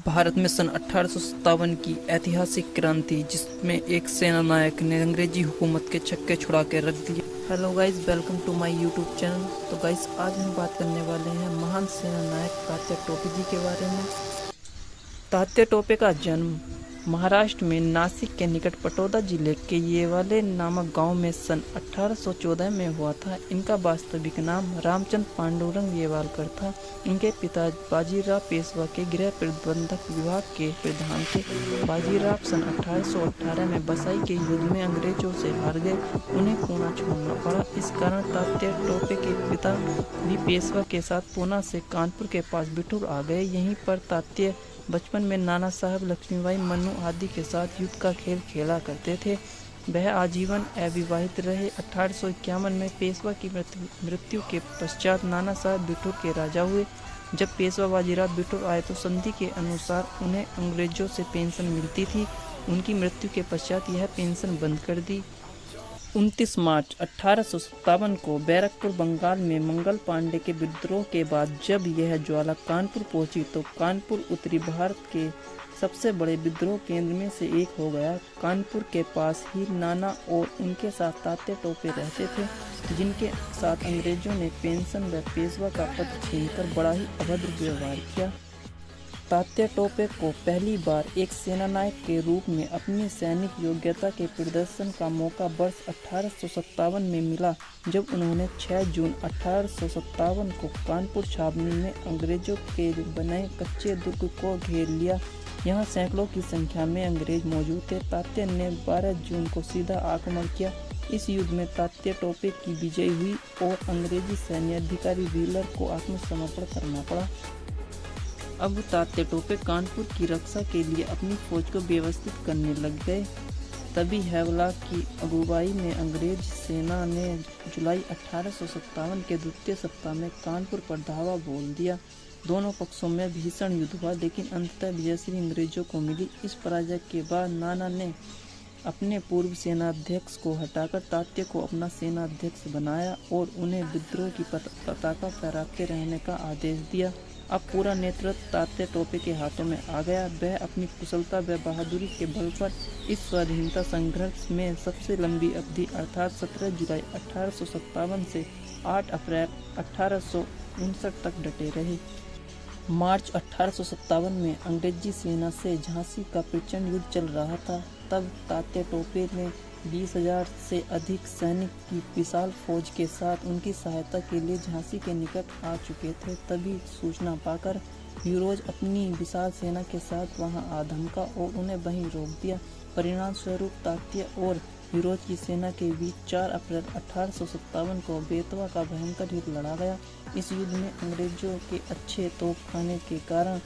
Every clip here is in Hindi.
भारत में सन 1857 की ऐतिहासिक क्रांति जिसमें एक सेना नायक ने अंग्रेजी हुकूमत के छक्के छुड़ा के रख दिए। Hello guys, welcome to my YouTube channel. तो गाइस, आज हम बात करने वाले हैं महान सेना नायक तात्या टोपे जी के बारे में। तात्या टोपे का जन्म महाराष्ट्र में नासिक के निकट पटोदा जिले के येवाले नामक गांव में सन 1814 में हुआ था। इनका वास्तविक नाम रामचंद्र पांडुरंग येवालकर था। इनके पिता बाजीराव पेशवा के गृह प्रबंधक विभाग के प्रधान थे। बाजीराव सन 1818 में बसाई के युद्ध में अंग्रेजों से हार गए। उन्हें पूना छोड़ना पड़ा। इस कारण तात्या टोपे के पिता भी पेशवा के साथ पूना से कानपुर के पास बिठूर आ गए। यहीं पर तात्या बचपन में नाना साहब, लक्ष्मीबाई, मन्नू आदि के साथ युद्ध का खेल खेला करते थे। वह आजीवन अविवाहित रहे। 1851 में पेशवा की मृत्यु के पश्चात नाना साहब बिठूर के राजा हुए। जब पेशवा बाजीराव बिठूर आए तो संधि के अनुसार उन्हें अंग्रेजों से पेंशन मिलती थी। उनकी मृत्यु के पश्चात यह पेंशन बंद कर दी। 29 मार्च 1857 को बैरकपुर बंगाल में मंगल पांडे के विद्रोह के बाद जब यह ज्वाला कानपुर पहुंची तो कानपुर उत्तरी भारत के सबसे बड़े विद्रोह केंद्र में से एक हो गया। कानपुर के पास ही नाना और उनके साथ तात्या टोपे रहते थे, जिनके साथ अंग्रेजों ने पेंशन व पेशवा का पद छीनकर बड़ा ही अभद्र व्यवहार किया। तात्या टोपे को पहली बार एक सेनानायक के रूप में अपनी सैनिक योग्यता के प्रदर्शन का मौका वर्ष 1857 में मिला, जब उन्होंने 6 जून 1857 को कानपुर छावनी में अंग्रेजों के बनाए कच्चे दुर्ग को घेर लिया। यहाँ सैकड़ों की संख्या में अंग्रेज मौजूद थे। तात्या ने 12 जून को सीधा आक्रमण किया। इस युद्ध में तात्या टोपे की विजय हुई और अंग्रेजी सैन्य अधिकारी व्हीलर को आत्मसमर्पण करना पड़ा। अब तात्या टोपे कानपुर की रक्षा के लिए अपनी फौज को व्यवस्थित करने लग गए। तभी हैवलॉक की अगुवाई में अंग्रेज सेना ने जुलाई 1857 के द्वितीय सप्ताह में कानपुर पर धावा बोल दिया। दोनों पक्षों में भीषण युद्ध हुआ, लेकिन अंततः विजयश्री अंग्रेजों को मिली। इस पराजय के बाद नाना ने अपने पूर्व सेनाध्यक्ष को हटाकर तात्या को अपना सेनाध्यक्ष बनाया और उन्हें विद्रोह की पताका फहराते रहने का आदेश दिया। अब पूरा नेतृत्व तात्या टोपे के हाथों में आ गया। वह अपनी कुशलता व बहादुरी के बल पर इस स्वाधीनता संघर्ष में सबसे लंबी अवधि अर्थात 17 जुलाई 1857 से 8 अप्रैल 1859 तक डटे रहे। मार्च 1857 में अंग्रेजी सेना से झांसी का प्रचंड युद्ध चल रहा था। तब तात्या टोपे ने 20,000 से अधिक सैनिक की विशाल फौज के साथ उनकी सहायता के लिए झांसी के निकट आ चुके थे। तभी सूचना पाकर यूरोज अपनी विशाल सेना के साथ वहां आ धमका और उन्हें वहीं रोक दिया। परिणाम स्वरूप तात्या और यूरोज की सेना के बीच 4 अप्रैल 1857 को बेतवा का भयंकर युद्ध लड़ा गया। इस युद्ध में अंग्रेजों के अच्छे तोपखाने के कारण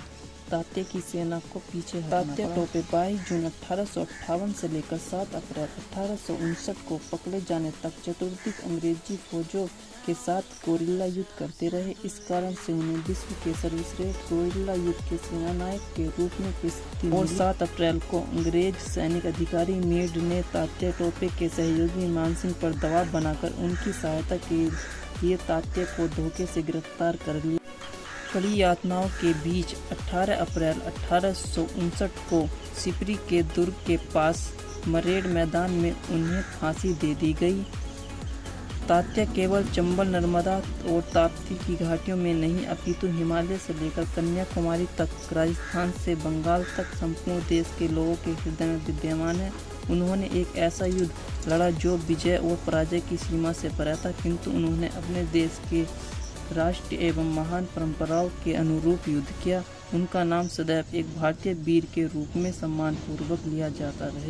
तात्या की सेना को पीछे हटना पड़ा। तात्या टोपे 22 जून 1858 से लेकर 7 अप्रैल 1859 को पकड़े जाने तक चतुर्दिक अंग्रेजी फौजों के साथ गोरिल्ला युद्ध करते रहे। इस कारण से उन्हें विश्व के सर्वश्रेष्ठ गोरिल्ला युद्ध के सेनानायक के रूप में प्रसिद्धि मिली। और 7 अप्रैल को अंग्रेज सैनिक अधिकारी मेड ने तात्या टोपे के सहयोगी मानसिंह पर दबाव बनाकर उनकी सहायता के लिए तात्या को धोखे से गिरफ्तार कर लिया। कड़ी यातनाओं के बीच 18 अप्रैल 1859 को सिपरी के दुर्ग के पास मरेड़ मैदान में उन्हें फांसी दे दी गई। तात्या केवल चंबल, नर्मदा और ताप्ती की घाटियों में नहीं अपितु हिमालय से लेकर कन्याकुमारी तक, राजस्थान से बंगाल तक संपूर्ण देश के लोगों के हृदय में विद्यमान है। उन्होंने एक ऐसा युद्ध लड़ा जो विजय और पराजय की सीमा से परे था, किंतु उन्होंने अपने देश के राष्ट्र एवं महान परंपराओं के अनुरूप युद्ध किया। उनका नाम सदैव एक भारतीय वीर के रूप में सम्मानपूर्वक लिया जाता रहे।